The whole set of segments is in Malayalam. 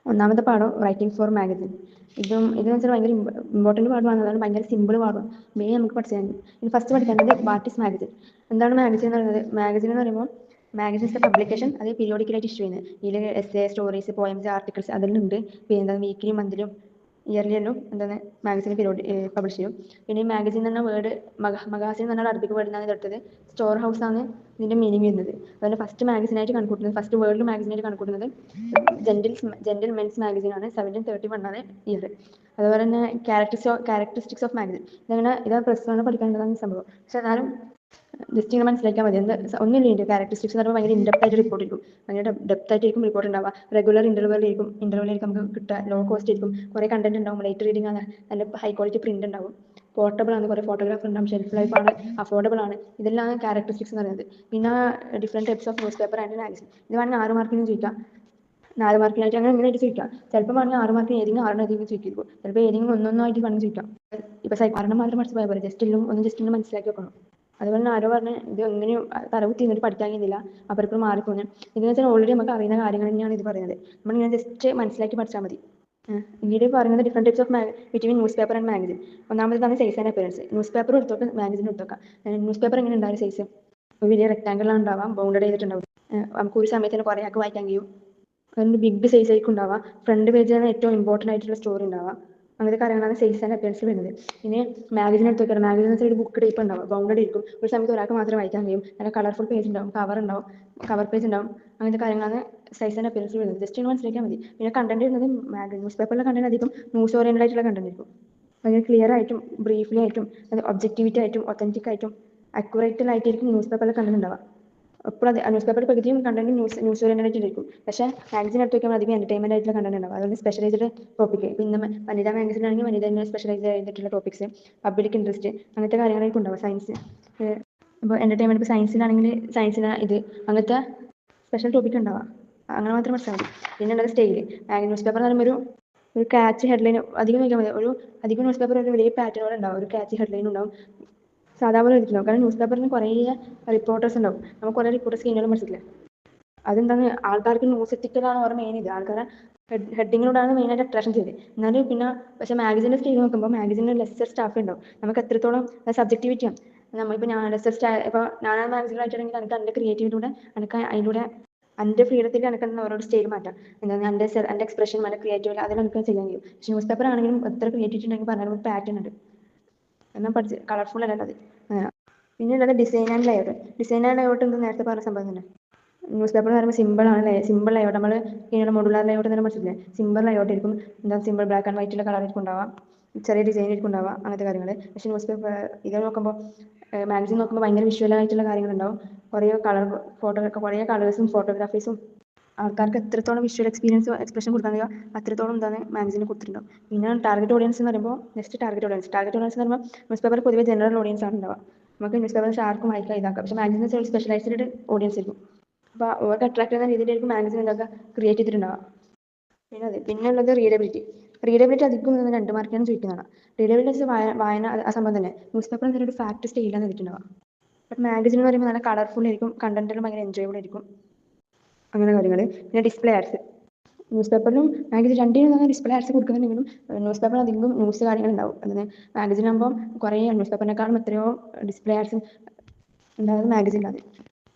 ഒന്നാമത്തെ പാഠം റൈറ്റിംഗ് ഫോർ മാഗസിൻ. ഇതെന്ന് വെച്ചാൽ ഭയങ്കര ഇമ്പോർട്ടൻറ്റ് പാഠമാണ്. അതാണ് ഭയങ്കര സിമ്പിൾ പാഠം. മെയിൻ നമുക്ക് പഠിച്ചാൽ ഇനി ഫസ്റ്റ് പഠിക്കേണ്ടത് വാട്ട് ഈസ് മാഗസിൻ. എന്താണ് മാഗസിൻ എന്ന് പറയുന്നത്? മാഗസിൻ എന്ന് പറയുമ്പോൾ മാഗസിൻസ് പബ്ലിക്കേഷൻ, അത് പീരിയോഡിക്കലായിട്ട് ഇഷ്യൂ ചെയ്യുന്നത്. ഇതിൽ എസ്സേ, സ്റ്റോറീസ്, പോയംസ്, ആർട്ടിക്കിൾസ് അതെല്ലാം ഉണ്ട്. പിന്നെ എന്താ വീക്കിലി, മന്ത്ലിയും ഇയർലി എല്ലാം എന്താണ് മാഗസിൻ പബ്ലിഷ് ചെയ്യും. പിന്നെ ഈ മാഗസിൻ എന്ന വേർഡ് മഗാസിൻ എന്ന് പറഞ്ഞാൽ അറബിക് വേർഡ് നിന്നാണ് എടുത്തത്. സ്റ്റോർ ഹൗസ് ആണ് ഇതിൻ്റെ മീനിങ് വരുന്നത്. അതുപോലെ ഫസ്റ്റ് മാഗസിനായിട്ട് കണക്കൂട്ടുന്നത്, ഫസ്റ്റ് വേൾഡ് മാഗസിനായിട്ട് കണക്കൂട്ടുന്നത് ജെന്റിൽ മെൻസ് മാഗസിൻ ആണ്. 1731 ആണ് ഇയർ. അതുപോലെ തന്നെ ക്യാരക്ടറിസ്റ്റിക്സ് ഓഫ് മാഗസിൻ, ഇതാ പ്ലസ് വൺ പഠിക്കേണ്ടതാണ് ഈ സംഭവം. പക്ഷെ എന്നാലും ജസ്റ്റ് ഇങ്ങനെ മനസ്സിലാക്കിയാൽ മതി. ഒന്നുമില്ല, ഇതിൻ്റെ ക്യാരക്ടറിസ്റ്റിക്സ് എന്ന് പറയുമ്പോൾ ഭയങ്കര ഇൻഡെപ്ത് ആയിട്ട് റിപ്പോർട്ട് ചെയ്യും. ഭയങ്കര ഡെപ്ത് ആയിട്ടായിരിക്കും റിപ്പോർട്ട് ഉണ്ടാവുക. റെഗുലർ ഇന്റർവെല്ലായിരിക്കും നമുക്ക് കിട്ടുക. ലോ കോസ്റ്റ് ആയിരിക്കും. കുറേ കണ്ടന്റ് ഉണ്ടാവും. ലൈറ്റ് റീഡിംഗ് ആണ്. നല്ല ഹൈ ക്വാളിറ്റി പ്രിന്റ് ഉണ്ടാവും. പോർട്ടബിൾ ആണ്. കുറേ ഫോട്ടോഗ്രാഫർ ഉണ്ടാവും. ഷെൽഫ് ലൈഫ് ആണ്. അഫോർഡബിൾ ആണ്. ഇതെല്ലാം ക്യാരക്ടറിസ്റ്റിക്സ് എന്ന് പറയുന്നത്. പിന്നെ different types of news paper and magazine. ഇത് വേണമെങ്കിൽ 6 മാർക്കിനും ചോദിക്കാം, 4 മാർക്കിനായിട്ട് അങ്ങനെ എങ്ങനെയായിട്ട് ചോദിക്കാം. ചിലപ്പോൾ വേണമെങ്കിൽ 6 മാർക്കിന് ഏതെങ്കിലും 6 ചോദിക്കും. ചിലപ്പോൾ ഏതെങ്കിലും ഒന്നൊന്നായിട്ട് വേണമെങ്കിൽ ചോദിക്കാം. ഇപ്പൊ പഠനം മാത്രം പഠിച്ചു പോയാൽ പോലെ ജസ്റ്റ് ഒന്ന് മനസ്സിലാക്കി വെക്കണം. അതുപോലെ തന്നെ ആരോ പറഞ്ഞ് ഇത് എങ്ങനെയും തലകുത്തി നിന്നിട്ട് പഠിക്കാൻ കഴിയുന്നില്ല, അപ്പുറം മാറിപ്പോകുന്നു. ഇതെന്ന് വെച്ചാൽ ഓൾറെഡി നമുക്ക് അറിയുന്ന കാര്യങ്ങൾ തന്നെയാണ് ഇത് പറയുന്നത്. നമ്മളിങ്ങനെ ജസ്റ്റ് മനസ്സിലാക്കി പഠിച്ചാൽ മതി. പിന്നീട് പറയുന്നത് different types of between newspaper and magazine. ഒന്നാമതാണ് size and appearance. Newspaper എടുത്തോട്ട് മാഗസിൻ എടുത്തോക്കാം. ന്യൂസ് പേപ്പർ എങ്ങനെ ഉണ്ടാവും സൈസ്? ഒരു വലിയ റെക്ടാങ്കിളാണ് ഉണ്ടാവാം, ബൗണ്ടഡ് ചെയ്തിട്ടുണ്ടാവും. നമുക്ക് ഒരു സമയത്തിന് കുറേ ആൾക്ക് വായിക്കാൻ കഴിയും. അതിന് ബിഗ് സൈസ് ആയിരിക്കും ഉണ്ടാവുക. ഫ്രണ്ട് പേജിലാണ് ഏറ്റവും ഇമ്പോർട്ടൻ്റ് ആയിട്ടുള്ള സ്റ്റോറി ഉണ്ടാവുക. അങ്ങനത്തെ കാര്യങ്ങളാണ് സൈസ് ആൻഡ് അപ്പിയറൻസ് വരുന്നത്. പിന്നെ മാഗസിൻ എടുത്ത് വെക്കണം. മാഗസിൻ വെച്ചാൽ ഒരു ബുക്ക് ടൈപ്പ് ഉണ്ടാവും, ബൗണ്ടഡ് ആയിരിക്കും. ഒരു സമയത്ത് ഒരാൾക്ക് മാത്രമേ വായിക്കാൻ കഴിയും. നല്ല കളർഫുൾ പേജ് ഉണ്ടാവും, കവർ പേജ് ഉണ്ടാവും. അങ്ങനത്തെ കാര്യങ്ങളാണ് സൈസ് ആൻഡ് അപ്പിയറൻസ് വരുന്നത്. ജസ്റ്റ് ഒന്ന് മനസ്സിലാക്കിയാൽ മതി. പിന്നെ കണ്ടന്റ് വരുന്നത് ന്യൂസ് പേപ്പറിലെ കണ്ടന്റ് അധികം ന്യൂസ് ഓറിയന്റഡ് ആയിട്ടുള്ള കണ്ടന്റ് ആയിരിക്കും. ഭയങ്കര ക്ലിയർ ആയിട്ടും ബ്രീഫ്ലി ആയിട്ടും ഒബ്ജക്ടിവിറ്റി ആയിട്ടും ഒത്തന്റിക് ആയിട്ടും അക്യുറേറ്റലായിട്ടായിരിക്കും ന്യൂസ് പേപ്പറിൽ കണ്ടന്റ് ഉണ്ടാവുക. അപ്പോൾ ന്യൂസ് പേപ്പർ പകുതിയും കണ്ടന്റ് ന്യൂസ് ഓറിയന്റഡ് ആയിട്ടായിരിക്കും. പക്ഷേ മാഗസിൻ എടുത്ത് വയ്ക്കുമ്പോൾ അധികം എന്റർടൈൻമെന്റ് ആയിട്ടുള്ള കണ്ടന്റ് ഉണ്ടാവും. അതുകൊണ്ട് സ്പെഷ്യലൈസ്ഡ് ടോപ്പിക്. പിന്നെ വനിതാ മാഗസിൻ ആണെങ്കിൽ വനിത സ്പെഷ്യലൈസ് ചെയ്തിട്ടുള്ള ടോപ്പിക്സ്, പബ്ലിക് ഇൻട്രസ്റ്റ്, അങ്ങനത്തെ കാര്യങ്ങളായിരിക്കും ഉണ്ടാവും. സയൻസ്, ഇപ്പോൾ എന്റർടൈൻമെന്റ്, ഇപ്പോൾ സയൻസിനാണെങ്കിൽ സയൻസിന് അങ്ങനത്തെ സ്പെഷ്യൽ ടോപ്പിക് ഉണ്ടാവുക. അങ്ങനെ മാത്രം പഠിച്ചാൽ മതി. പിന്നെ ഉള്ളത് സ്റ്റൈല്. ന്യൂസ് പേപ്പർ എന്ന് പറയുമ്പോൾ ഒരു ക്യാച്ച് ഹെഡ്ലൈൻ അധികം നോക്കിയാൽ മതി. അധികം ന്യൂസ് പേപ്പർ ഒരു വലിയ പാറ്റേണോടെ ഉണ്ടാവും. ഒരു ക്യാച്ച് ഹെഡ്ലൈൻ ഉണ്ടാവും, സാധാരണ എഴുതിയിട്ടുണ്ടാവും. കാരണം ന്യൂസ് പേപ്പറിന് കുറേ റിപ്പോർട്ടേഴ്സ് ഉണ്ടാവും. നമുക്ക് കുറേ റിപ്പോർട്ടേഴ്സ് കഴിഞ്ഞാലും പഠിച്ചിട്ടില്ല. അതെന്താണ്, ആൾക്കാർക്ക് ന്യൂസ് എത്തിക്കലാണ് ഓരോ മെയിൻ ഇത്. ആൾക്കാരെ ഹെഡിങ്ങിലൂടെയാണ് മെയിനായിട്ട് അട്രാക്ഷൻ ചെയ്തത്. എന്നാലും പിന്നെ പക്ഷേ മാഗസിൻ്റെ സ്റ്റൈൽ നോക്കുമ്പോൾ മാഗസിന് ലെസ്സർ സ്റ്റാഫ് ഉണ്ടാവും. നമുക്ക് എത്രത്തോളം സബ്ജക്ടിവിറ്റിയാണ്. നമ്മളിപ്പോൾ ഇപ്പോൾ ഞാനാണ് മാഗസിൻ വായിച്ചിട്ടുണ്ടെങ്കിൽ എനിക്ക് എൻ്റെ ക്രിയേറ്റിവിറ്റിയിലൂടെ എനിക്ക് അതിലൂടെ എൻ്റെ ഫ്രീഡത്തിൽ എനിക്ക് ഓരോ സ്റ്റൈൽ മാറ്റാം. എന്താണ് എൻ്റെ എക്സ്പ്രഷൻ, എൻ്റെ ക്രിയേറ്റിവിറ്റി അതിൽ എനിക്ക് ചെയ്യാൻ കഴിയും. പക്ഷേ ന്യൂസ് പേപ്പർ ആണെങ്കിലും എത്ര ക്രിയേറ്റിവിറ്റി ഉണ്ടെങ്കിൽ പറഞ്ഞാൽ ഒരു പാറ്റേൺ ഉണ്ട്. എന്നാൽ പഠിച്ച് കളർഫുൾ അല്ലല്ലോ അത്. പിന്നെ ഉള്ളത് design and layout. Design and layout എന്ന് നേരത്തെ പറഞ്ഞ സംഭവം തന്നെ. ന്യൂസ് പേപ്പർ എന്ന് പറയുമ്പോൾ സിമ്പിൾ ലേഔട്ട്. നമ്മൾ ഇങ്ങനെ മോഡുലാർ ലേഔട്ട് തന്നെ പഠിച്ചില്ലേ? സിമ്പിൾ ലേഔട്ട് ആയിരിക്കും. സിമ്പിൾ ബ്ലാക്ക് ആൻഡ് വൈറ്റുള്ള കളർ ആയിരിക്കും ഉണ്ടാവുക. ചെറിയ ഡിസൈൻ ആയിരിക്കും ഉണ്ടാവുക. അങ്ങനത്തെ കാര്യങ്ങൾ. പക്ഷേ ന്യൂസ് പേപ്പർ ഇത് നോക്കുമ്പോൾ മാഗസിൻ നോക്കുമ്പോൾ ഭയങ്കര വിഷ്വലായിട്ടുള്ള കാര്യങ്ങളുണ്ടാവും. കുറേ കുറേ കളേഴ്സും ഫോട്ടോഗ്രാഫീസും ആൾക്കാർക്ക് എത്രത്തോളം വിഷ്വൽ എക്സ്പ്രഷൻ കൊടുക്കാൻ കഴിയുക അത്രത്തോളം മാഗസിന് കൊടുത്തിട്ടുണ്ടാവും. പിന്നെ ടാർഗറ്റ് ഓഡിയൻസ് എന്ന് പറയുമ്പോൾ ടാർഗറ്റ് ഓഡിയൻസ് എന്ന് പറയുമ്പോൾ ന്യൂസ് പേപ്പർ പൊതുവെ ജനറൽ ഓഡിയൻസ് ആണ് ഉണ്ടാവുക. നമുക്ക് ന്യൂസ് പേപ്പർ ആർക്കും വായിക്കാൻ ഇതാക്കാം. പക്ഷേ മാഗസിൻ വെച്ചാൽ സ്പെഷ്യലൈസ്ഡ് ഓഡിയൻസ് ആയിരിക്കും. അപ്പോൾ അവർക്ക് അട്രാക്ട് ചെയ്യുന്ന രീതിയിലായിരിക്കും മാഗസിൻ ക്രിയേറ്റ് ചെയ്തിട്ടുണ്ടാവുക. പിന്നെ ഉള്ളത് റീഡബിലിറ്റി അധികം 2 മാർക്കിനാണ് ചോദിക്കുന്നതാണ്. റീഡബിലിറ്റി വായന ആ സംഭവം തന്നെ. ന്യൂസ് പേപ്പർ എന്തെങ്കിലും ഒരു ഫാക്ട് സ്റ്റൈലാണ് എഴുതിയിട്ടുണ്ടാവുക. ബട്ട് മാഗസിൻ എന്ന് പറയുമ്പോൾ നല്ല കളർഫുൾ ആയിരിക്കും, കണ്ടന്റുകൾ ഭയങ്കര എൻജോയബിൾ ആയിരിക്കും. അങ്ങനെ കാര്യങ്ങൾ. പിന്നെ ഡിസ്പ്ലേ ആഡ്സ്. ന്യൂസ് പേപ്പറിലും മാഗസിൻ രണ്ടിനും ഡിസ്പ്ലേ ആഡ്സ് കൊടുക്കുന്നുണ്ടെങ്കിലും ന്യൂസ് പേപ്പറിൽ അധികം ന്യൂസ് കാര്യങ്ങൾ ഉണ്ടാവും. അതിന് മാഗസിനാകുമ്പോൾ കുറേ ന്യൂസ് പേപ്പറിനേക്കാളും എത്രയോ ഡിസ്പ്ലേ ആഡ്സ് ഉണ്ടാകുന്നത് മാഗസിനാണ്.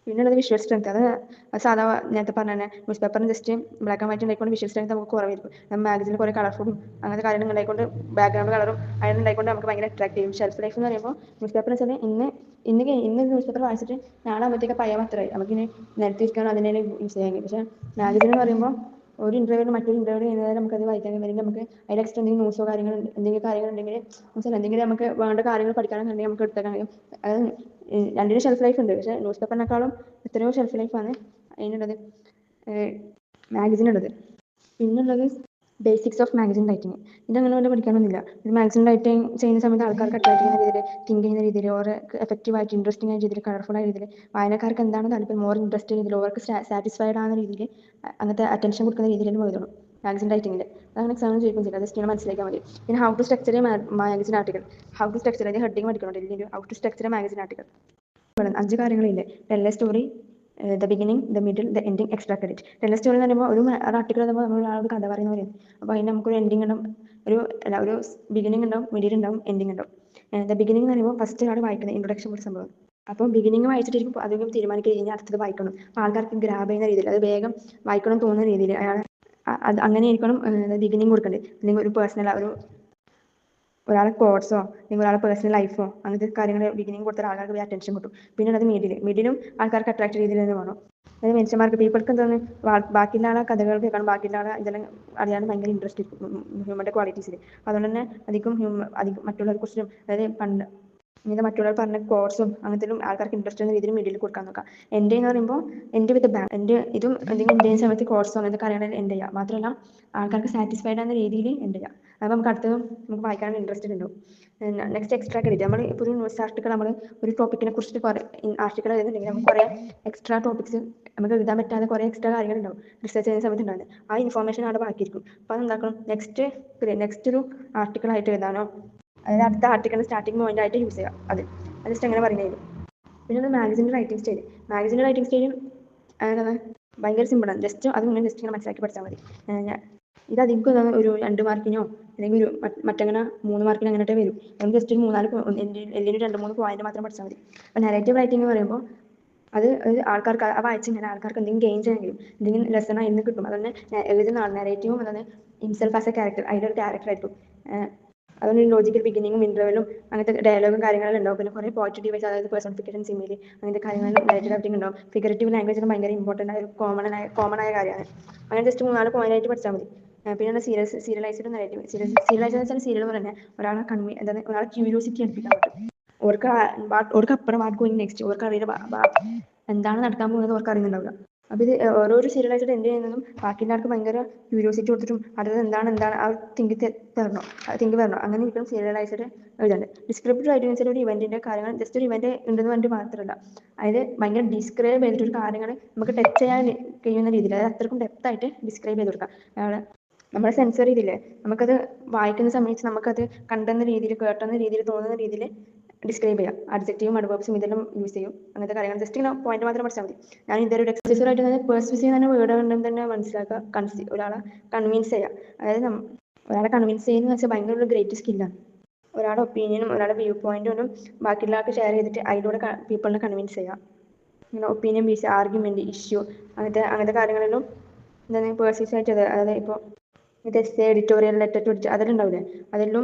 പിന്നെ ഉള്ളത് വിഷ്വൽ സ്ട്രെങ്ത്. അത് സാധാ നേരത്തെ പറഞ്ഞ തന്നെ ന്യൂസ് പേപ്പറിന് ജസ്റ്റ് ബ്ലാക്ക് ആൻഡ് വൈറ്റ് ഉണ്ടായിക്കൊണ്ട് വിഷ്വൽ സ്ട്രെങ്ത് നമുക്ക് കുറവായിരിക്കും. മാഗസിന് കുറേ കളർഫുള്ളും അങ്ങനത്തെ കാര്യങ്ങൾ ഉണ്ടായിക്കൊണ്ട് ബാക്ക്ഗ്രൗണ്ട് കളറും അതിന് ഉണ്ടായിക്കൊണ്ട് നമുക്ക് ഭയങ്കര അട്രാക്ട് ചെയ്യും. ഷെൽഫ് ലൈഫ് എന്ന് പറയുമ്പോൾ ന്യൂസ് പേപ്പർ വെച്ചാൽ ഇന്ന് ന്യൂസ് പേപ്പർ വായിച്ചിട്ട് നാളെ ആകുമ്പോഴത്തേക്ക് പഴയ പത്രമായി നമുക്കിനി നിരത്തി വെക്കാൻ അതിനെ യൂസ് ചെയ്യാൻ കഴിയും. പക്ഷേ മാഗസിൻ എന്ന് പറയുമ്പോൾ ഒരു ഇന്റർവ്യൂവിന് മറ്റൊരു ഇന്റർവ്യൂ ചെയ്യുന്നതിന് നമുക്കത് വായിക്കാൻ കഴിയും. നമുക്ക് അതിൽ എക്സ്ട്രാ എന്തെങ്കിലും ന്യൂസോ എന്തെങ്കിലും കാര്യങ്ങൾ ഉണ്ടെങ്കിൽ എന്തെങ്കിലും നമുക്ക് വേണ്ട കാര്യങ്ങൾ പഠിക്കാനുണ്ടെങ്കിൽ നമുക്ക് എടുത്തേക്കാൻ കഴിയും. അത് രണ്ടിനും ഷെൽഫ് ലൈഫ് ഉണ്ട്. പക്ഷേ ന്യൂസ് പേപ്പറിനേക്കാളും എത്രയോ ഷെൽഫ് ലൈഫാണ് അതിനുള്ളത്, മാഗസിനുള്ളത്. പിന്നുള്ളത് ബേസിക്സ് ഓഫ് മാഗസിൻ റൈറ്റിംഗ്. ഇതങ്ങനെ വല്ല പഠിക്കാനൊന്നുമില്ല. ഇത് മാഗസിൻ റൈറ്റിംഗ് ചെയ്യുന്ന സമയത്ത് ആൾക്കാർക്ക് അട്രാക്ട് ചെയ്യുന്ന രീതിയിൽ, തിങ്ക് ചെയ്യുന്ന രീതിയിൽ, ഓരോ എഫക്റ്റീവായിട്ട് ഇൻട്രസ്റ്റിംഗ് ആയ രീതിയിൽ, കളർഫുൾ ആയ രീതിയിൽ, വായനക്കാർക്ക് എന്താണ് താല്പര്യം, മോർ ഇൻട്രസ്റ്റ് രീതിയിൽ, അവർക്ക് സാറ്റിസ്ഫൈഡ് ആകുന്ന രീതിയിൽ, അങ്ങനത്തെ അറ്റൻഷൻ കൊടുക്കുന്ന രീതിയിൽ എഴുതണം മാഗസിൻ റൈറ്റിംഗിൽ. അതാണ് എക്സാമിന് ചോദിക്കും ചെയ്യില്ല. ജസ്റ്റ് മനസ്സിലാക്കാൻ മതി. പിന്നെ how to structure magazine article. Heading പഠിക്കണം. How to structure magazine article. 5 കാര്യങ്ങളില്ലേ? Tell a story, the beginning, the middle, the ending, extra credit. Tell story എന്ന് പറയുമ്പോൾ ഒരു ആർട്ടിക്കിൾ എഴുതുമ്പോൾ നമ്മൾ ഒരു കഥ പറയുന്ന പോലെ. അപ്പോൾ അതിന് നമുക്കൊരു എൻഡിങ് ഉണ്ടാവും, ഒരു ബിഗിനിങ് ഉണ്ടാവും, മിഡിൽ ഉണ്ടാവും, എൻഡിങ് ഉണ്ടാവും. ദ ബിഗിനിങ് എന്ന് പറയുമ്പോൾ ഫസ്റ്റ് ഒരാൾ വായിക്കുന്നത് ഇൻട്രൊഡക്ഷൻ പോലെ സംഭവം. അപ്പോൾ ബിഗിനിങ് വായിച്ചിട്ട് അധികം തീരുമാനിക്കുക കഴിഞ്ഞാൽ അടുത്തത് വായിക്കണം. അപ്പോൾ ആൾക്കാർക്ക് ഗ്രാബ് ചെയ്യുന്ന രീതിയിൽ, അത് വേഗം വായിക്കണം തോന്നുന്ന രീതിയിൽ അയാൾ അത് അങ്ങനെ ആയിരിക്കണം ബിഗിനിങ് കൊടുക്കേണ്ടത്. അല്ലെങ്കിൽ ഒരു പേഴ്സണൽ ഒരാളെ കോഴ്സോ അല്ലെങ്കിൽ ഒരാളെ പേഴ്സണൽ ലൈഫോ അങ്ങനത്തെ കാര്യങ്ങൾ ബിഗിനിങ് കൊടുത്താൽ ആൾക്കാർക്ക് അറ്റൻഷൻ കിട്ടും. പിന്നെ അത് മിഡിലും ആൾക്കാർക്ക് അട്രാക്ട് രീതിയിൽ തന്നെ വേണം. അതായത് മനുഷ്യന്മാർക്ക് പീപ്പിൾക്ക് എന്താണ് ബാക്കിയുള്ള ആളെ കഥകൾ കേൾക്കണം, ബാക്കിയുള്ള ആളെ ഇതെല്ലാം അറിയാൻ ഭയങ്കര ഇൻട്രസ്റ്റ് ഹ്യൂമൻ്റെ ക്വാളിറ്റീസിൽ. അതുകൊണ്ട് തന്നെ അധികം മറ്റുള്ളവരെ കുറിച്ചും, അതായത് ഇങ്ങനെ മറ്റുള്ളവർ പറഞ്ഞ കോഴ്സും അങ്ങനത്തെ ആൾക്കാർക്ക് ഇൻട്രസ്റ്റ് എന്ന രീതിയിൽ മിഡിൽ കൊടുക്കാൻ നോക്കാം. എൻ്റെ എന്ന് പറയുമ്പോൾ എൻ്റെ വിത്ത് ബാങ്ക്, എൻ്റെ ഇതും എന്തെങ്കിലും എൻ്റെ സമയത്ത് കോഴ്സോ അങ്ങനത്തെ കാര്യങ്ങൾ എൻ്റെ ചെയ്യുക. മാത്രമല്ല ആൾക്കാർക്ക് സാറ്റിസ്ഫൈഡ് ആകുന്ന രീതിയിൽ എൻ്റെ ചെയ്യുക. അപ്പോൾ നമുക്ക് അടുത്തതും നമുക്ക് വായിക്കാൻ ഇൻട്രസ്റ്റ് ഉണ്ടാവും. Next extra credit. നമ്മൾ ഇപ്പോൾ ഒരു ന്യൂസ് ആർട്ടിക്കിൾ നമ്മൾ ഒരു ടോപ്പിക്കിനെ കുറിച്ചിട്ട് കുറേ ആർട്ടിക്കിൾ എഴുതുന്നുണ്ടെങ്കിൽ നമുക്ക് കുറേ എക്സ്ട്രാ ടോപ്പിക്സ് നമുക്ക് എഴുതാൻ പറ്റാതെ കുറേ എക്സ്ട്രാ കാര്യങ്ങളുണ്ടാവും റിസർച്ച് ചെയ്യുന്ന സമയത്ത് ഉണ്ടാകുന്നത്. ആ ഇൻഫോർമേഷൻ അവിടെ ബാക്കിയിരിക്കും. അപ്പോൾ അതെന്താക്കണം, നെക്സ്റ്റ് ഒരു ആർട്ടിക്കിളായിട്ട് എഴുതാനോ, അതായത് അടുത്ത ആർട്ടിക്കിളിന് സ്റ്റാർട്ടിങ് പോയിന്റ് ആയിട്ട് യൂസ് ചെയ്യുക. അത് ജസ്റ്റ് അങ്ങനെ പറയുന്നത്. പിന്നെ അത് മാഗസിൻ്റെ റൈറ്റിംഗ് സ്റ്റൈൽ. മാഗസിൻ്റെ റൈറ്റിംഗ് സ്റ്റൈൽ എന്താണ് ഭയങ്കര സിമ്പിളാണ്. ജസ്റ്റ് ഇങ്ങനെ മനസ്സിലാക്കി പഠിച്ചാൽ മതി. ഇത് അധികം ഒരു 2 മാർക്കിനോ അല്ലെങ്കിൽ ഒരു മറ്റങ്ങനെ 3 മാർക്കിന് അങ്ങനെയായിട്ട് വരും. നമുക്ക് ജസ്റ്റ് ഒരു 3-4 2-3 പോയിന്റ് മാത്രം പഠിച്ചാൽ മതി. അപ്പോൾ നെറേറ്റീവ് റൈറ്റിംഗ് എന്ന് പറയുമ്പോൾ അത് ആൾക്കാർക്ക് വായിച്ചിങ്ങനെ ആൾക്കാർക്ക് എന്തെങ്കിലും ഗെയിൻ ചെയ്യണമെങ്കിലും എന്തെങ്കിലും ലെസൺ അതിൽ നിന്ന് കിട്ടും. അതുകൊണ്ട് എഴുതുന്ന ആൾ നെറേറ്റീവും അതാണ് ഹിംസെൽഫ് ആസ് എ ക്യാരക്ടർ, അതിലൊരു ക്യാരക്ടർ ആയിരിക്കും. അതുകൊണ്ട് ലോജിക്കൽ ബിഗിനിങ്ങും ഇൻ്റർവെലും അങ്ങനത്തെ ഡയലോഗും കാര്യങ്ങളെല്ലാം ഉണ്ടാവും. പിന്നെ കുറേ പോയിറ്ററി ഡിവൈസ്, അതായത് പേഴ്സണിഫിക്കേഷൻ, സിമിലി അങ്ങനത്തെ കാര്യങ്ങളും നെറേറ്റീവ് റൈറ്റിംഗ് ഉണ്ടാവും. ഫിഗറേറ്റീവ് ലാംഗ്വേജിന് ഭയങ്കര ഇമ്പോർട്ടൻ്റ് ആയ കോമൺ ആയ കാര്യമാണ്. അങ്ങനെ ജസ്റ്റ് 3-4 പോയിന്റ് ആയിട്ട് പഠിച്ചാൽ മതി. പിന്നെ സീരിയലൈസ്ഡ് നെറേറ്റീവ്. സീരിയലൈസ്ഡ് എന്ന് വെച്ചാൽ സീരിയൽ പറഞ്ഞാൽ ഒരാളെ ക്യൂരിയോസിറ്റി അടുപ്പിക്കാൻ പറ്റും. ഓർക്ക് അപ്പുറം വാട്ട് ഗോയിങ് നെക്സ്റ്റ്, ഓർക്ക് അറിയില്ല എന്താണ് നടക്കാൻ പോകുന്നത്, ഓർക്ക് അറിയുന്നുണ്ടാവില്ല. അപ്പോൾ ഇത് ഓരോരോ സീരിയലൈസ്ഡ് എന്ത് ചെയ്യുന്നതും ബാക്കിയുള്ളവർക്ക് ഭയങ്കര ക്യൂരിയോസിറ്റി കൊടുത്തിട്ടും അടുത്തത് എന്താണ് ആ തിങ്ക് വരണം. അങ്ങനെ ഇരിക്കും സീരിയലൈസ്ഡ് എഴുതേണ്ടത്. ഡിസ്ക്രിപ്റ്റീവ് റൈറ്റിംഗ് വെച്ചാൽ ഒരു ഇവന്റിന്റെ കാര്യങ്ങൾ ജസ്റ്റ് ഒരു ഇവന്റ് ഉണ്ടെന്ന് പറഞ്ഞിട്ട് മാത്രമല്ല, അതായത് ഭയങ്കര ഡിസ്ക്രൈബ് ചെയ്തിട്ട് ഒരു കാര്യങ്ങൾ നമുക്ക് ടച്ച് ചെയ്യാൻ കഴിയുന്ന രീതിയിൽ, അതായത് അത്രക്കും ഡെപ്ത് ആയിട്ട് ഡിസ്ക്രൈബ് ചെയ്ത് കൊടുക്കാം. നമ്മുടെ സെൻസറി ഇതില്ലേ, നമുക്കത് വായിക്കുന്ന സമയത്ത് നമുക്കത് കണ്ടെന്ന രീതിയിൽ, കേട്ടെന്ന രീതിയിൽ, തോന്നുന്ന രീതിയിൽ ഡിസ്ക്രൈബ് ചെയ്യാം. അഡ്ജക്റ്റീവും അഡ്വേർബ്സും ഇതെല്ലാം യൂസ് ചെയ്യും. അങ്ങനത്തെ കാര്യങ്ങൾ ജസ്റ്റ് ഇങ്ങനെ പോയിന്റ് മാത്രം പഠിച്ചാൽ മതി. ഞാൻ ഇതൊരു എക്സസൈസ് ആയിട്ട് തന്നെ പെർസ്യൂസ് ചെയ്യുന്ന വേർഡ് ഉണ്ടെന്ന് തന്നെ മനസ്സിലാക്കുക. ഒരാളെ കൺവിൻസ് ചെയ്യുക. അതായത് ഒരാളെ കൺവിൻസ് ചെയ്യുന്ന വെച്ചാൽ ഭയങ്കര ഒരു ഗ്രേറ്റ് സ്കില്ലാണ്. ഒരാളുടെ ഒപ്പീനിയനും ഒരാളുടെ വ്യൂ പോയിന്റും ബാക്കിയുള്ള ആൾക്ക് ഷെയർ ചെയ്തിട്ട് അതിലൂടെ പീപ്പിളിനെ കൺവിൻസ് ചെയ്യുക. ഇങ്ങനെ ഒപ്പീനിയൻ ബേസ്, ആർഗ്യുമെന്റ്, ഇഷ്യൂ അങ്ങനത്തെ കാര്യങ്ങളിലും എന്താണ് പേഴ്സ്യൂസ് ആയിട്ട്, അതായത് ഇപ്പോൾ essay, editorial, letter to editor അതെല്ലാം ഉണ്ടാവില്ലേ, അതെല്ലാം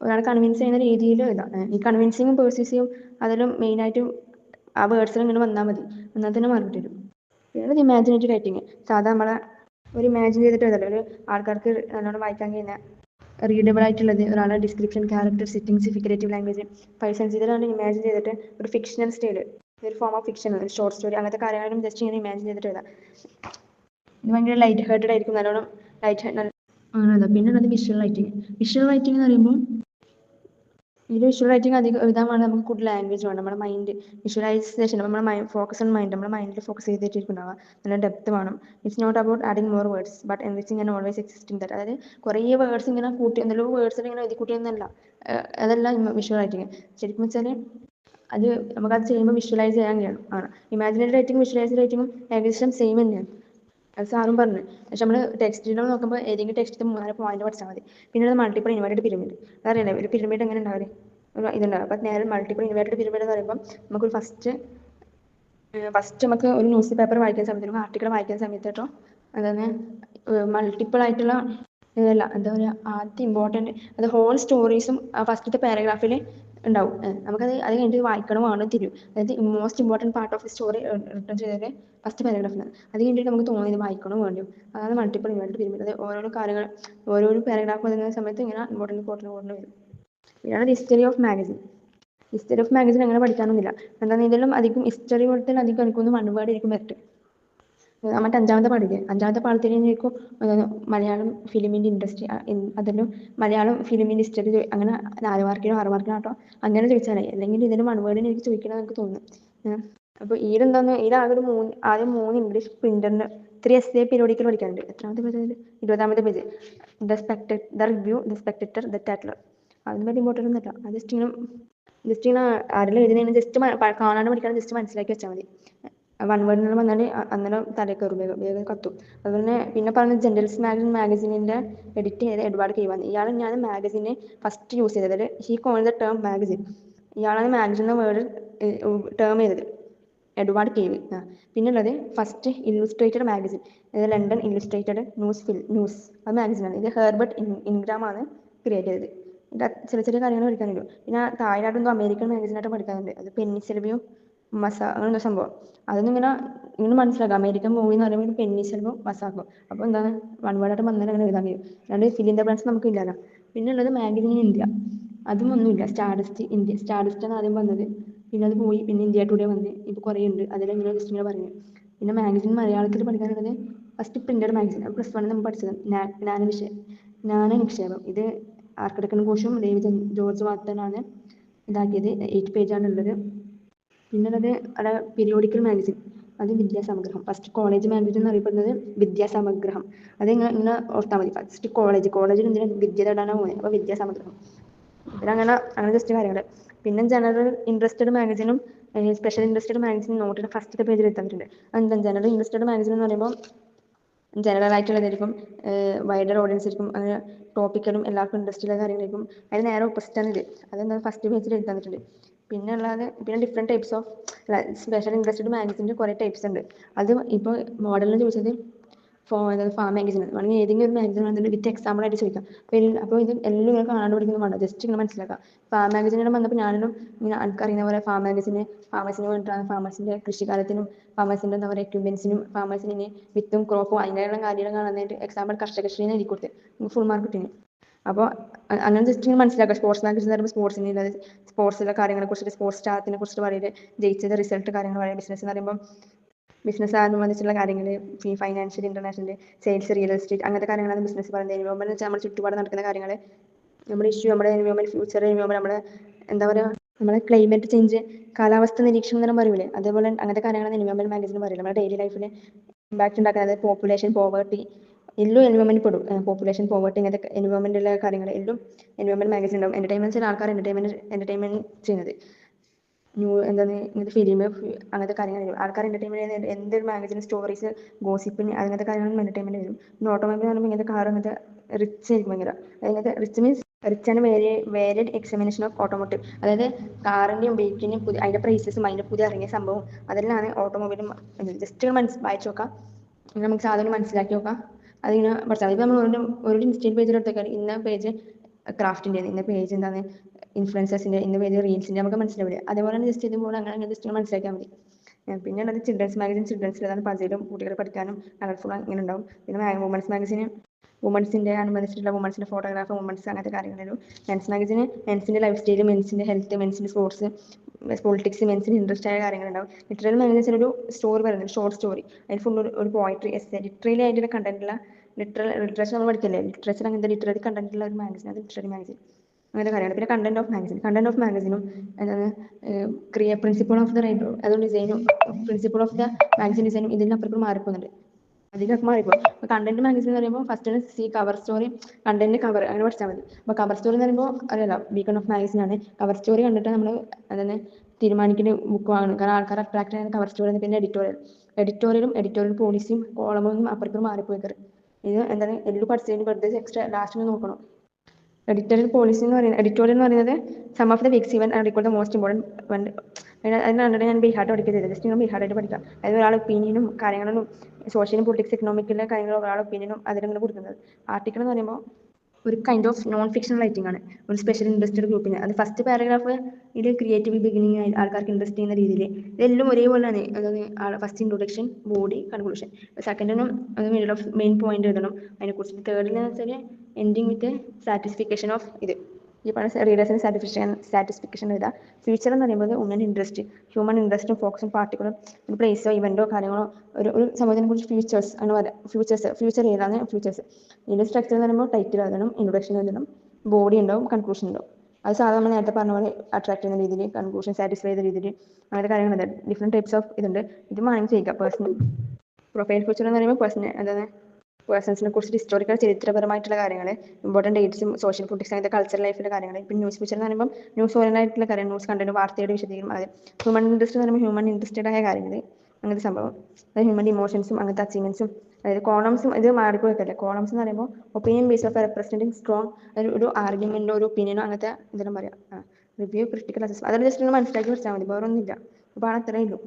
ഒരാളെ കൺവിൻസ് ചെയ്യുന്ന രീതിയിൽ ഇതാണ്. ഈ കൺവിൻസിങ്ങും പേഴ്സ്യൂസിങ്ങും അതെല്ലാം മെയിനായിട്ടും ആ വേർഡ്സിൽ ഇങ്ങനെ വന്നാൽ മതി, എന്നാൽ തന്നെ മാറിയിട്ട് വരും. പിന്നെ ഇമാജിനേറ്റീവ് റൈറ്റിംഗ്. സാധാ നമ്മളെ ഒരു ഇമാജിൻ ചെയ്തിട്ട് എഴുതല്ലോ, ഒരു ആൾക്കാർക്ക് നല്ലോണം വായിക്കാൻ കഴിയുന്ന റീഡബിൾ ആയിട്ടുള്ളത്, ഒരാളുടെ description, character, settings, figurative language, പൈസൻസ് ഇതെല്ലാം ഇമാജിൻ ചെയ്തിട്ട് ഒരു ഫിക്ഷണൽ സ്റ്റൈൽ, ഒരു ഫോം ഓഫ് ഫിക്ഷൻ, ഒരു ഷോർട്ട് സ്റ്റോറി അങ്ങനത്തെ കാര്യങ്ങളും ജസ്റ്റ് ഇങ്ങനെ ഇമാജിൻ ചെയ്തിട്ട് എഴുതാം. ഇത് ഭയങ്കര ലൈറ്റ് ഹാർട്ടഡ് ആയിരിക്കും, നല്ലോണം അങ്ങനെ. പിന്നെ ഉള്ളത് വിഷ്വൽ റൈറ്റിംഗ്. വിഷ്വൽ റൈറ്റിംഗ് എന്ന് പറയുമ്പോൾ ഇതിൽ വിഷ്വൽ റൈറ്റിംഗ് അധികം എഴുതാൻ വേണം നമുക്ക് കൂടുതൽ ലാംഗ്വേജ് വേണം. നമ്മുടെ മൈൻഡ് വിഷ്വലൈസേഷൻ, നമ്മുടെ ഫോക്കസ് ഓൺ മൈൻഡ്, നമ്മുടെ മൈൻഡിൽ ഫോക്കസ് ചെയ്തിട്ടുണ്ടാവുക, നല്ല ഡെപ്ത് വേണം. It's not about adding more words but enriching and always existing that. അതായത് കുറേ വേർഡ്സ് ഇങ്ങനെ കൂട്ടി, എന്തെല്ലോ വേർഡ്സ് ഇങ്ങനെ എഴുതി കൂട്ടിയൊന്നല്ല, അതല്ല വിഷ്വൽ റൈറ്റിംഗ്. ശരിക്കും വെച്ചാൽ അത് നമുക്കത് ചെയ്യുമ്പോൾ വിഷ്വലൈസ് ചെയ്യാൻ കഴിയണം ആണ്. ഇമാജിനറി റൈറ്റിംഗ് വിഷ്വലൈസ് റൈറ്റിംഗും ഏകദേശം സെയിം തന്നെയാണ്, അത് സാറും പറഞ്ഞു. പക്ഷെ നമ്മൾ ടെക്സ്റ്റിലോ നോക്കുമ്പോൾ ഏതെങ്കിലും ടെക്സ്റ്റ് 3-4 പോയിന്റ് പഠിച്ചാൽ മതി. പിന്നെ അത് മൾട്ടിപ്പിൾ ഇൻവേർട്ടഡ് പിരമിഡ്, അതറിയില്ലേ ഒരു പിരമിഡ് എങ്ങനെ ഉണ്ടാവില്ലേ, ഇതുണ്ടാവും. അപ്പോൾ നേരെ മൾട്ടിപ്പിൾ ഇൻവേർട്ടഡ് പിരമിഡ് എന്ന് പറയുമ്പോൾ നമുക്കൊരു ഫസ്റ്റ് നമുക്ക് ഒരു ന്യൂസ് പേപ്പർ വായിക്കുന്ന സമയത്ത്, ഒരു ആർട്ടിക്കിൾ വായിക്കുന്ന സമയത്ത് കേട്ടോ, അതന്നെ മൾട്ടിപ്പിൾ ആയിട്ടുള്ള ഇതല്ല, എന്താ പറയുക, ആദ്യം ഇമ്പോർട്ടൻറ്റ് അത് ഹോൾ സ്റ്റോറീസും ഫസ്റ്റത്തെ പാരഗ്രാഫിൽ ഉണ്ടാവും. നമുക്കത് അത് കഴിഞ്ഞിട്ട് വായിക്കണമാണ് തിരിയും. അതായത് most important part of the story return ചെയ്തത് ഫസ്റ്റ് പാരഗ്രാഫിലാണ്. അത് കഴിഞ്ഞിട്ട് നമുക്ക് തോന്നുന്നത് വായിക്കണോ വേണ്ടിയും. അതാണ് മൾട്ടിപ്പിൾ ഇൻവേർട്ടഡ് പിരമിഡ്. അത് ഓരോരോ പാരഗ്രാഫ് വരുന്ന സമയത്ത് ഇങ്ങനെ ഇമ്പോർട്ടൻറ്റ് വരും. പിന്നെയാണ് history of magazine. History of magazine അങ്ങനെ പഠിക്കാനൊന്നുമില്ല. എന്താണെന്ന് ഇതിലും അധികം ഹിസ്റ്ററി പോലത്തെ അധികം എനിക്കൊന്ന് മൺവേർഡ് വരട്ടെ. മറ്റേ 5ാമത്തെ പാടില്ലേ, 5ാമത്തെ പാടത്തിലേക്കും മലയാളം ഫിലിമിൻ്റെ ഇൻഡസ്ട്രി, അതെല്ലാം മലയാളം ഫിലിമിൻ്റെ ഹിസ്റ്ററി അങ്ങനെ 4 മാർക്കിനോ 6 മാർക്കിനോ കേട്ടോ അങ്ങനെ ചോദിച്ചാലേ, അല്ലെങ്കിൽ ഇതിന് മൺവേർഡിന് എനിക്ക് ചോദിക്കണമെന്ന് എനിക്ക് തോന്നുന്നു. അപ്പോൾ ഇതിലാകെ ആദ്യം 3 ഇംഗ്ലീഷ് പ്രിൻ്ററിന് 3 essay പീരിയോഡിക്കൽ പഠിക്കാനുണ്ട്. എത്രാമത്തെ പേജ്? 20ാമത്തെ page. The Review, the Spectator, the Tatler. അതിന് പറ്റി ഇമ്പോർട്ടൻ്റ് ഒന്നുമില്ല. അത് ജസ്റ്റ് ഇങ്ങനെ ആരെല്ലാം എഴുതുന്നതിന് ജസ്റ്റ് കാണാണ്ട് പഠിക്കാതെ ജസ്റ്റ് മനസ്സിലാക്കി വെച്ചാൽ മതി. വൺ വേർഡിനെല്ലാം വന്നാൽ അന്നേരം തലയിൽ കയറും, വേഗം വേഗം കത്തും. അതുപോലെ തന്നെ പിന്നെ പറഞ്ഞത് ജെൻഡൽസ് മാഗസിനിൻ്റെ എഡിറ്റ് ചെയ്ത എഡ്വാർഡ് കെയ്വാണ്. ഇയാൾ ഞാൻ മാഗസിനെ ഫസ്റ്റ് യൂസ് ചെയ്തത്, അതായത് he coin the term magazine. ഇയാളാണ് മാഗസിൻ എന്ന വേർഡ് ടേം ചെയ്തത്, എഡ്വാർഡ് കെയ്വ്. പിന്നെ ഉള്ളത് first illustrated magazine, London Illustrated News അത് മാഗസിനാണ്. ഇത് ഹെർബർട്ട് ഇൻഗ്രാമാണ് ക്രിയേറ്റ് ചെയ്തത്. ഇതിൻ്റെ ചെറിയ ചെറിയ കാര്യങ്ങൾ പഠിക്കാനുള്ളൂ. പിന്നെ താഴെയായിട്ടെന്തോ അമേരിക്കൻ മാഗസിനായിട്ട് പഠിക്കാനുണ്ട്, അത് പെന്നിസിൽവിയോ അങ്ങനെ സംഭവം. അതൊന്നും ഇങ്ങനെ മനസ്സിലാക്കാം. അമേരിക്കൻ മൂവി എന്ന് പറയുമ്പോൾ പെന്നിസിൽവും മസാക്കോ. അപ്പോൾ എന്താണ് വൺ വേർഡായിട്ട് വന്നാൽ അങ്ങനെ എഴുതാൻ കഴിയും. രണ്ട് ഫിലിം ദ ബ്രാൻഡ്സ് നമുക്ക് ഇല്ലല്ലോ. പിന്നെ ഉള്ളത് മാഗസിൻ ഇന്ത്യ, അതും ഒന്നുമില്ല. സ്റ്റാർഡസ്റ്റ് ഇന്ത്യ, സ്റ്റാർഡസ്റ്റാണ് ആദ്യം വന്നത്, പിന്നെ അത് പോയി, പിന്നെ ഇന്ത്യ ടുഡേ വന്ന്, ഇപ്പോൾ കുറേ ഉണ്ട്. അതിലെങ്ങനെ ജസ്റ്റ് ഇങ്ങനെ പറഞ്ഞു. പിന്നെ മാഗസിൻ മലയാളത്തിൽ പഠിക്കാനുള്ളത് ഫസ്റ്റ് പ്രിന്റഡ് മാഗസിൻ, അത് +1 നമ്മൾ പഠിച്ചത് ജ്ഞാനനിക്ഷേപം. ഇത് ആർക്കിടെക്ടൻ ഘോഷും ഡേവിഡ് ജോർജ് വാട്ടനാണ് ഇതാക്കിയത്. 8 പേജാണ് ഉള്ളത്. പിന്നെ ഉള്ളത് അവിടെ പീരിയോഡിക്കൽ മാഗസിൻ, അത് വിദ്യാസമഗ്രഹം. ഫസ്റ്റ് കോളേജ് മാഗസിൻ എന്നറിയപ്പെടുന്നത് വിദ്യാസമഗ്രഹം. അത് ഇങ്ങനെ ഓർത്താൽ മതി. ഫസ്റ്റ് കോളേജിൽ എന്തിനാണ് വിദ്യ തേടാനാണ് പോകുന്നത്, അപ്പോൾ വിദ്യാസമഗ്രഹം. അങ്ങനെ ജസ്റ്റ് കാര്യങ്ങൾ. പിന്നെ ജനറൽ ഇൻട്രസ്റ്റഡ് മാഗസിനും സ്പെഷ്യൽ ഇൻട്രസ്റ്റഡ് മാഗസിനും നോട്ടിൻ്റെ ഫസ്റ്റത്തെ പേജിൽ എത്താറുണ്ട്. എന്താ ജനറൽ ഇൻട്രസ്റ്റഡ് മാഗസിൻ എന്ന് പറയുമ്പോൾ ജനറൽ ആയിട്ടുള്ളതായിരിക്കും, വൈഡർ ഓഡിയൻസ് ആയിരിക്കും, അങ്ങനെ ടോപ്പിക്കലും എല്ലാവർക്കും ഇൻട്രസ്റ്റ് ഉള്ള കാര്യങ്ങളായിരിക്കും. അതിന് നേരെ ഓപ്പോസിറ്റാണ് ഇത്, അതെന്താ ഫസ്റ്റ് പേജിൽ എഴുതി തന്നിട്ടുണ്ട്. പിന്നെ different types of special interested മാഗസിൻ്റെ കുറേ ടൈപ്സ് ഉണ്ട്. അത് ഇപ്പോൾ മോഡലിന് ചോദിച്ചത് ഫാം മാഗസിൻ വേണമെങ്കിൽ ഏതെങ്കിലും ഒരു മാഗസിൻ വന്നിട്ട് വിത്ത് എക്സാമ്പിൾ ആയിട്ട് ചോദിക്കാം. അപ്പോൾ ഇത് എല്ലാം ഇങ്ങനെ കാണാണ്ട് പഠിക്കുന്നത് വേണ്ട, ജസ്റ്റ് ഇങ്ങനെ മനസ്സിലാക്കാം. ഫാം മാഗസിനെ വന്നപ്പോൾ ഞാനും ഇങ്ങനെ എനിക്കറിയുന്ന പോലെ ഫാമേഴ്സിന് വേണ്ടിയിട്ടാണ്, ഫാമേഴ്സിൻ്റെ കൃഷിക്കാലത്തിനും ഫാമേഴ്സിൻ്റെ എന്താ പറയുക എക്യുപ്മെൻസിനും ഫാമേഴ്സിന് വിത്തും ക്രോപ്പും അതിനുള്ള കാര്യങ്ങൾ കാണാനായിട്ട് എക്സാമ്പിൾ കർഷകശ്രീനെ എഴുതി കൊടുത്ത് ഫുൾ മാർക്ക് കിട്ടിന്. അപ്പോൾ അങ്ങനെ ജസ്റ്റ് ഇങ്ങനെ മനസ്സിലാക്കുക. സ്പോർട്സ് മാഗസിൻ എന്ന് പറയുമ്പോൾ സ്പോർട്സിലെ കാര്യങ്ങളെ കുറിച്ചിട്ട്, സ്പോർട്സ് സ്റ്റാറ്റിനെ കുറിച്ചിട്ട് പറയുക, ജയിച്ചത് റിസൾട്ട് കാര്യങ്ങൾ പറയുക. ബിസിനസ് എന്ന് പറയുമ്പോൾ ബിസിനസ് അനുബന്ധിച്ചുള്ള കാര്യങ്ങൾ, financial international sales real estate അങ്ങനത്തെ കാര്യങ്ങളാണ് ബിസിനസ് പറയുന്നത്. എൻവയോൺമെന്റ് എന്ന് വെച്ചാൽ നമ്മുടെ ചുറ്റുപാട് നടക്കുന്ന കാര്യങ്ങൾ, നമ്മുടെ ഇഷ്യൂ, നമ്മുടെ എൻവയോൺമെന്റ്, ഫ്യൂച്ചർ എൻവയോൺമെന്റ്, നമ്മുടെ എന്താ പറയുക, നമ്മുടെ ക്ലൈമറ്റ് ചേഞ്ച്, കാലാവസ്ഥ നിരീക്ഷണം എന്നെല്ലാം പറയൂലേ, അതേപോലെ അങ്ങനത്തെ കാര്യങ്ങളാണ് എൻവയോൺമെന്റ് മാഗസിൻ പറയുന്നത്. നമ്മുടെ ഡെയിലി ലൈഫിൽ ഇമ്പാക്ട് ഉണ്ടാക്കുന്നത് പോപ്പുലേഷൻ, പോവേർട്ടി എല്ലാം എൻവയോൺമെന്റ് പെടും. പോപ്പുലേഷൻ, പോവേർട്ടി ഇങ്ങനത്തെ എൻവയോൺമെന്റിലെ കാര്യങ്ങൾ എല്ലാം എൻവയോൺമെന്റ് മാഗസിൻ ഉണ്ടാവും. എന്റർടൈൻമെന്റ് ചില ആൾക്കാർ എന്റർടൈൻമെന്റ് ചെയ്യുന്നത് എന്താണ് ഇങ്ങനത്തെ ഫിലിം അങ്ങനത്തെ കാര്യങ്ങൾ ആൾക്കാർ എന്റർടൈൻമെന്റ് ചെയ്യുന്നത്. എന്തൊരു മാഗസിൻ സ്റ്റോറീസ്, ഗോസിപ്പിന് അങ്ങനത്തെ കാര്യങ്ങളും എന്റർടൈൻമെന്റ് വരും. പിന്നെ ഓട്ടോമൊബൈൽ എന്ന് പറയുമ്പോൾ ഇങ്ങനത്തെ കാർ അങ്ങനത്തെ റിച്ച് ആയിരിക്കും ഭയങ്കര. അങ്ങനത്തെ rich means rich and varied examination of automotive, അതായത് കാറിന്റെയും ബൈക്കിന്റെയും അതിന്റെ പ്രൈസസും അതിന്റെ പുതിയ ഇറങ്ങിയ സംഭവം അതിലാണ് ഓട്ടോമൊബൈലും. ജസ്റ്റ് വായിച്ചു നോക്കാം, നമുക്ക് സാധനം മനസ്സിലാക്കി നോക്കാം. അതിങ്ങനെ പഠിച്ചാൽ മതി. ഇപ്പം നമ്മൾ ഒരു ഇൻസ്റ്റയിൽ പേജിൽ എടുത്തേക്കാൾ ഇന്ന പേജ് ക്രാഫ്റ്റിൻ്റെ, ഇന്ന പേജ് എന്താണ് ഇൻഫ്ലുവൻസേഴ്സിൻ്റെ, ഇന്ന പേജ് റീൽസിൻ്റെ, നമുക്ക് മനസ്സിലാവില്ല. അതേപോലെ തന്നെ ജസ്റ്റ് ഇതുപോലെ അങ്ങനെ ജസ്റ്റ് മനസ്സിലാക്കിയാൽ മതി. പിന്നെ ഉള്ളത് ചിൽഡ്രൻസ് മാഗസിൻ, ചിൽഡ്രൻസിലാണ് പതിലും കുട്ടികൾ പഠിക്കാനും കളർഫുൾ ഇങ്ങനെ ഉണ്ടാവും. പിന്നെ വുമൻസ് മാഗസിന് വുമൻസിൻ്റെ അനുബന്ധിച്ചിട്ടുള്ള വുമൻസിൻ്റെ ഫോട്ടോഗ്രാഫ്, വുമൻസ് അങ്ങനത്തെ കാര്യങ്ങളും. മെൻസ് മാഗസിന് മെൻസിൻ്റെ ലൈഫ് സ്റ്റൈൽ, മെൻസിൻ്റെ ഹെൽത്ത്, മെൻസിൻ്റെ സ്പോർട്സ്, പൊളിറ്റിക്സ്, മെൻസിന് ഇൻട്രസ്റ്റ് ആയ കാര്യങ്ങളുണ്ടാവും. ലിറ്റററി മാഗസിൻ ഒരു സ്റ്റോറി പറയുന്നത്, ഷോർട്ട് സ്റ്റോറി, അതിൽ ഫുൾ ഒരു പോയിട്രി, എസ്സേ, ലിറ്ററലി ആയിട്ടുള്ള കണ്ടന്റുള്ള ലിറ്ററേച്ചർ നമ്മൾ പഠിക്കില്ലേ, ലിറ്ററേച്ചർ അങ്ങനത്തെ ലിറ്റററി കണ്ടന്റുള്ള ഒരു മാഗസിൻ, അത് ലിറ്റററി മാഗസിൻ അങ്ങനത്തെ കാര്യമാണ്. പിന്നെ കണ്ടന്റ് ഓഫ് മാഗസിനും എന്താണ് പ്രിൻസിപ്പിൾ ഓഫ് ദ റൈറ്റർ, അതുകൊണ്ട് ഡിസൈനും പ്രിൻസിപ്പിൾ ഓഫ് ദ മാഗസിൻ ഡിസൈനും ഇതിനപ്പുറം മാറിപ്പോകുന്നുണ്ട്. അതിലൊക്കെ മാറിപ്പോൾ കണ്ടന്റ് മാഗസിൻ എന്ന് പറയുമ്പോൾ first cover story, content cover അങ്ങനെ പഠിച്ചാൽ മതി. അപ്പോൾ കവർ സ്റ്റോറി എന്ന് പറയുമ്പോൾ അറിയാലോ, ബീക്കൺ ഓഫ് മാഗസിൻ ആണ്. കവർ സ്റ്റോറി കണ്ടിട്ട് നമ്മൾ അതന്നെ തീരുമാനിക്കുന്ന ബുക്ക് വാങ്ങണം, കാരണം ആൾക്കാർ അട്രാക്ട് ചെയ്യുന്ന കവർ സ്റ്റോറി. പിന്നെ എഡിറ്റോറിയൽ പോളിസിയും കോളമൊന്നും അപ്പുറത്തും മാറിപ്പോയിക്കറ്. ഇത് എന്താണ് എല്ലാം പഠിച്ചതിന് വെറുതെ എക്സ്ട്രാ ലാസ്റ്റ് നോക്കണം. എഡിറ്റോറിയൽ എന്ന് പറയുന്നത് സം ഓഫ് ദ വീക്സ് ഇവൻ റിക്കോർഡ് ദ മോസ്റ്റ് ഇമ്പോർട്ടൻറ്റ്. അതിനാണ് ഞാൻ ബിഹാർട്ട് പഠിക്കുന്നത്. ജസ്റ്റ് നിങ്ങൾ ബിഹാർട്ടായിട്ട് പഠിക്കാം. അതായത് ഒരാൾ ഒപ്പീനിയനും കാര്യങ്ങളും സോഷ്യലും പൊളിറ്റിക്സ് എക്കണോമിക്കിലെ കാര്യങ്ങളും ഒരാളുടെ ഒപ്പീനിയനും അതിലിങ്ങനെ കൊടുക്കുന്നത്. ആർട്ടിക്കിൾ എന്ന് പറയുമ്പോൾ ഒരു kind of non fiction writing ആണ്, ഒരു സ്പെഷ്യൽ ഇൻട്രസ്റ്റഡ് ഗ്രൂപ്പിന്. അത് ഫസ്റ്റ് പാരഗ്രാഫ് ഇത് ക്രിയേറ്റീവ് ബിഗിനിങ് ആൾക്കാർക്ക് ഇൻട്രസ്റ്റ് ചെയ്യുന്ന രീതിയിൽ ഇതെല്ലാം ഒരേപോലെയാണ്. അതായത് ഫസ്റ്റ് ഇൻട്രൊഡക്ഷൻ, ബോഡി, കൺക്ലൂഷൻ. സെക്കൻഡിനും അത് മിഡിൽ ഓഫ് മെയിൻ പോയിന്റ് എഴുതണം അതിനെക്കുറിച്ച്. തേർഡിലെന്ന് വെച്ചാൽ എൻഡിങ് വിത്ത് സാറ്റിസ്ഫിക്കേഷൻ ഓഫ് ഇത് ഈ പറഞ്ഞ റീഡേഴ്സിന് സാറ്റിസ്ഫിക്കേഷൻ എഴുതുക. ഫ്യൂച്ചർ എന്ന് പറയുമ്പോൾ ഹ്യൂമൻ ഇൻട്രസ്റ്റും ഫോക്കസും പാർട്ടിക്കുലർ ഒരു പ്ലേസോ ഇവന്റോ കാര്യങ്ങളോ ഒരു സമൂഹത്തിനെ കുറിച്ച് ഫ്യൂച്ചേഴ്സ് ആണ് പറയാം. ഫ്യൂച്ചർ ഏതാണ് ഫ്യൂച്ചേഴ്സ്. ഇതിൻ്റെ സ്ട്രക്ചർ എന്ന് പറയുമ്പോൾ ടൈറ്റിൽ എഴുതണം, ഇൻട്രൊഡക്ഷൻ എഴുതണം, ബോഡി ഉണ്ടാവും, കൺക്ലൂഷൻ ഉണ്ടാവും. അത് സാധാരണ നമ്മൾ നേരത്തെ പറഞ്ഞ പോലെ അട്രാക്ട് ചെയ്യുന്ന രീതിയിൽ, കൺക്ലൂഷൻ സാറ്റിസ്ഫൈ ചെയ്ത രീതിയിൽ അങ്ങനത്തെ കാര്യങ്ങളുണ്ട്. ഡിഫറെൻറ്റ് ടൈപ്സ് ഓഫ് ഇതുണ്ട്. ഇത് വേണമെങ്കിൽ ചെയ്യുക. പേഴ്സണൽ പ്രൊഫൈൽ പിക്ചർ എന്ന് പറയുമ്പോൾ എന്താണ് പേഴ്സൺസിനെ കുറിച്ച് ഹിസ്റ്റോറിക്കൽ ചരിത്രപരമായിട്ടുള്ള കാര്യങ്ങൾ, ഇമ്പോർട്ടൻറ്റ് ഡേറ്റ്സും സോഷ്യൽ പൊളിറ്റിക്സ് അങ്ങനത്തെ കൾച്ചർ ലൈഫിലെ കാര്യങ്ങൾ. പിന്നെ ന്യൂസ് പിക്ചർ എന്ന് പറയുമ്പോൾ ന്യൂസ് ഓറിയൻറ്റഡ് ആയിട്ടുള്ള കാര്യം, ന്യൂസ് കണ്ടന്റ്, വാർത്തയുടെ വിശദീകരണം. അത് ഹ്യൂമൻ ഇൻട്രസ്റ്റ് എന്ന് പറയുമ്പോൾ ഹ്യൂമൻ ഇൻട്രസ്റ്റഡ് ആയ കാര്യങ്ങൾ. അങ്ങനത്തെ സംഭവം. അതായത് ഹ്യൂമൻ ഇമോഷൻസും അങ്ങനത്തെ അച്ചീവ്മെന്റ്സും, അതായത് കോളംസും ഇത് മാറിപ്പോയിട്ടല്ലേ. കോളംസ് എന്ന് പറയുമ്പോൾ opinion base of representing strong ഒരു ആർഗ്യുമെന്റോ ഒരു ഒപ്പീനിയനോ അങ്ങനത്തെ എന്തെങ്കിലും പറയാം. റിവ്യൂ, ക്രിട്ടിക്കൽ അസസ്മെന്റ്, അതെല്ലാം ജസ്റ്റ് ഒന്ന് മനസ്സിലാക്കി വെച്ചാൽ മതി, വേറെ ഒന്നുമില്ല. അപ്പോൾ അത്രയേ ഉള്ളൂ.